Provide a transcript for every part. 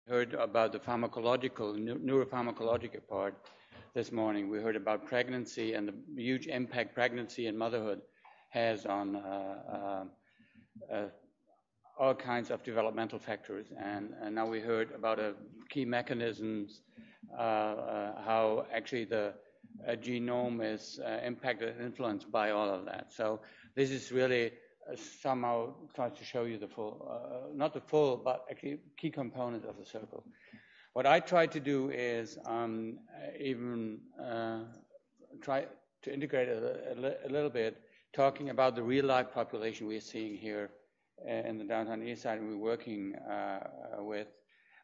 Heard about the neuropharmacological part this morning. We heard about pregnancy and the huge impact pregnancy and motherhood has on all kinds of developmental factors. And now we heard about key mechanisms, how actually the genome is impacted and influenced by all of that. So this is really somehow tries to show you the full, not the full, but actually key components of the circle. What I try to do is try to integrate a little bit, talking about the real life population we're seeing here in the Downtown Eastside and we're working with.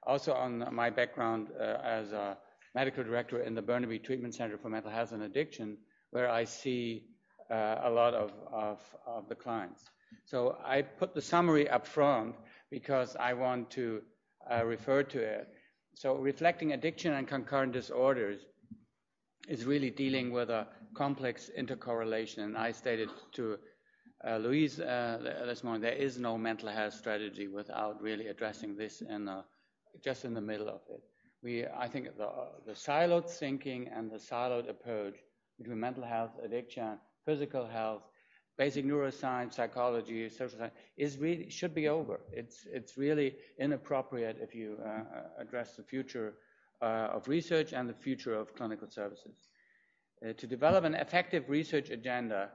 Also on my background as a medical director in the Burnaby Treatment Center for Mental Health and Addiction, where I see a lot of the clients. So I put the summary up front because I want to refer to it. So reflecting addiction and concurrent disorders is really dealing with a complex intercorrelation. And I stated to Louise this morning, there is no mental health strategy without really addressing this just in the middle of it. I think the siloed thinking and the siloed approach between mental health, addiction, physical health, basic neuroscience, psychology, social science should be over. It's really inappropriate if you address the future of research and the future of clinical services. To develop an effective research agenda,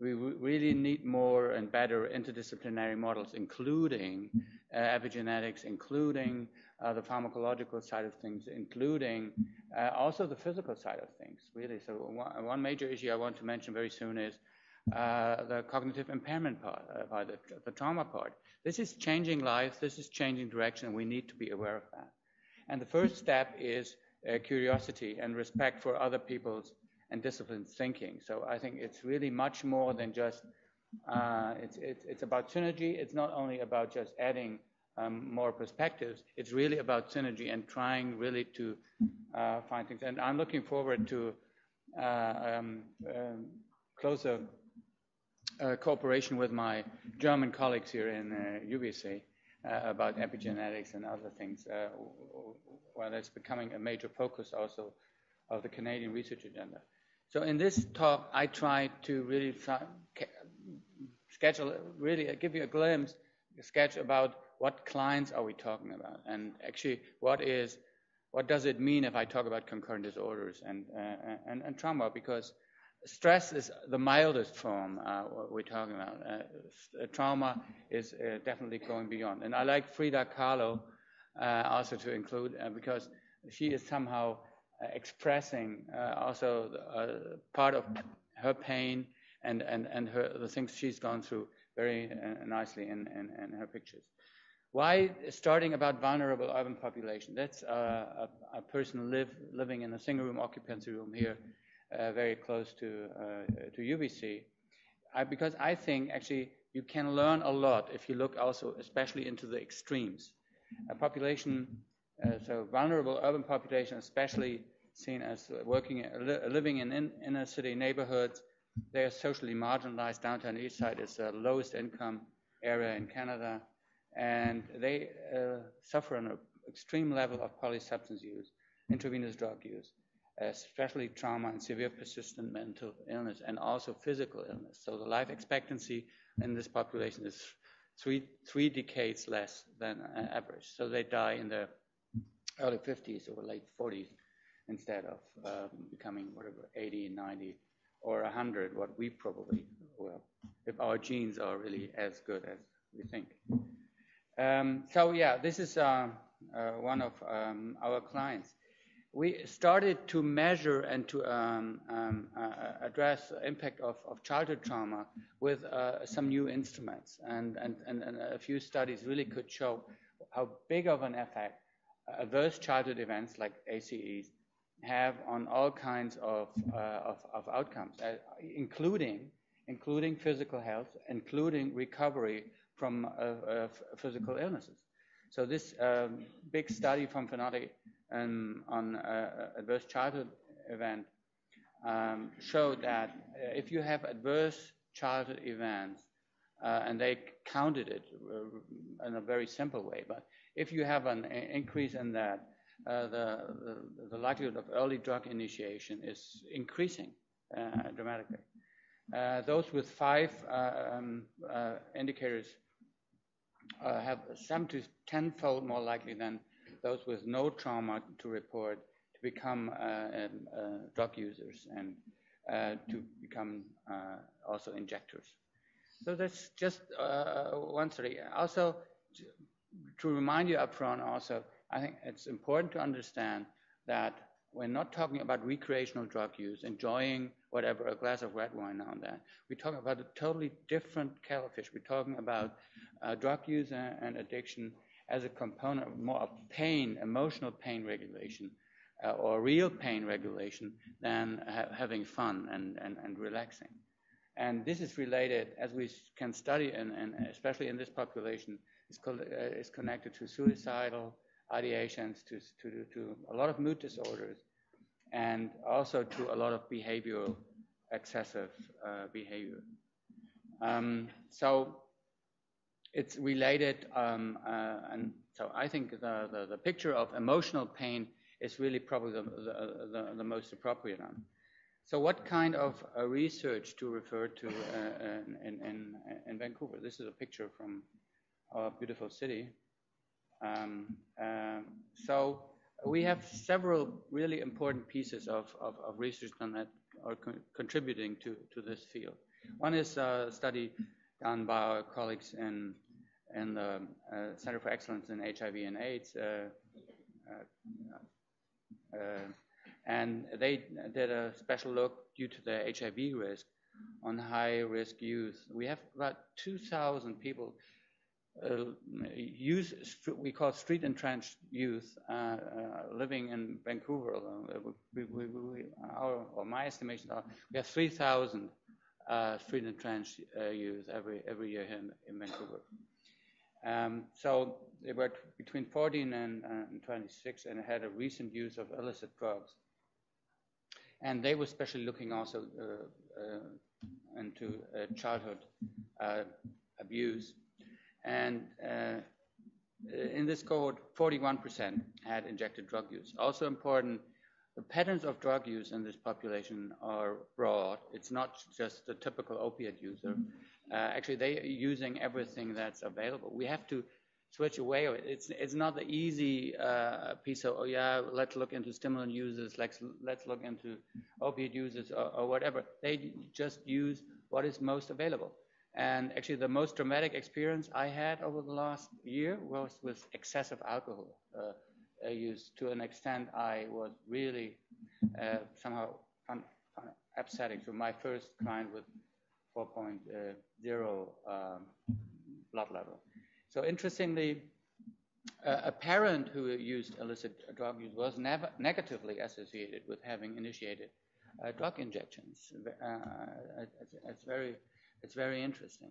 we really need more and better interdisciplinary models, including epigenetics, including the pharmacological side of things, including also the physical side of things, really. So one major issue I want to mention very soon is the cognitive impairment part, the trauma part. This is changing lives, this is changing direction, and we need to be aware of that. And the first step is curiosity and respect for other people's and disciplines thinking. So I think it's really much more than just, it's about synergy. It's not only about just adding more perspectives, it's really about synergy and trying really to find things. And I'm looking forward to closer cooperation with my German colleagues here in UBC about epigenetics and other things. Well, it's becoming a major focus also of the Canadian research agenda. So in this talk, I try to really give you a glimpse, a sketch about what clients are we talking about, and actually what does it mean if I talk about concurrent disorders and trauma, because stress is the mildest form we're talking about. Trauma is definitely going beyond. And I like Frida Kahlo also to include because she is somehow expressing also part of her pain and the things she's gone through very nicely in her pictures. Why starting about vulnerable urban population? That's a person living in a single room occupancy room here, very close to UBC, because I think actually you can learn a lot if you look also especially into the extremes. A population, so vulnerable urban population, especially seen as living in inner city neighborhoods. They are socially marginalized. Downtown Eastside is the lowest income area in Canada, and they suffer an extreme level of polysubstance use, intravenous drug use, especially trauma and severe persistent mental illness, and also physical illness. So the life expectancy in this population is three decades less than average. So they die in their early 50s or late 40s instead of becoming whatever 80, 90, or 100, what we probably will, if our genes are really as good as we think. So yeah, this is one of our clients. We started to measure and to address the impact of childhood trauma with some new instruments, and a few studies really could show how big of an effect adverse childhood events like ACEs have on all kinds of outcomes, including physical health, including recovery from physical illnesses. So this big study from Fenotic on adverse childhood event showed that if you have adverse childhood events and they counted it in a very simple way. But if you have an increase in that, the likelihood of early drug initiation is increasing dramatically. Those with 5 indicators have 7 to 10-fold more likely than those with no trauma to report to become drug users and to become also injectors. So that's just one study. Also, to remind you up front also, I think it's important to understand that we're not talking about recreational drug use, enjoying whatever, a glass of red wine now and then. We're talking about a totally different kettle of fish. We're talking about drug use and addiction as a component of more of pain, emotional pain regulation, or real pain regulation than having fun and relaxing. And this is related, as we can study, and especially in this population, is connected to suicidal ideations, to a lot of mood disorders, and also to a lot of behavioral, excessive behavior. So it's related, and so I think the picture of emotional pain is really probably the most appropriate one. So what kind of research to refer to in Vancouver? This is a picture from our beautiful city. So we have several really important pieces of research done that are contributing to this field. One is a study done by our colleagues in the Center for Excellence in HIV and AIDS, and they did a special look due to the HIV risk on high-risk youth. We have about 2,000 people we call street entrenched youth living in Vancouver. My estimations are we have 3,000 street entrenched youth every year here in Vancouver. So they were between 14 and 26 and had a recent use of illicit drugs. And they were especially looking also into childhood abuse. And in this cohort, 41% had injected drug use. Also important, the patterns of drug use in this population are broad. It's not just the typical opiate user. Actually, they are using everything that's available. We have to switch away. It's not the easy piece of, oh yeah, let's look into stimulant users, let's look into opiate users or whatever. They just use what is most available. And actually, the most dramatic experience I had over the last year was with excessive alcohol use. To an extent, I was really somehow upsetting. So my first client with 4.0 blood level. So interestingly, a parent who used illicit drug use was never negatively associated with having initiated drug injections. It's very interesting.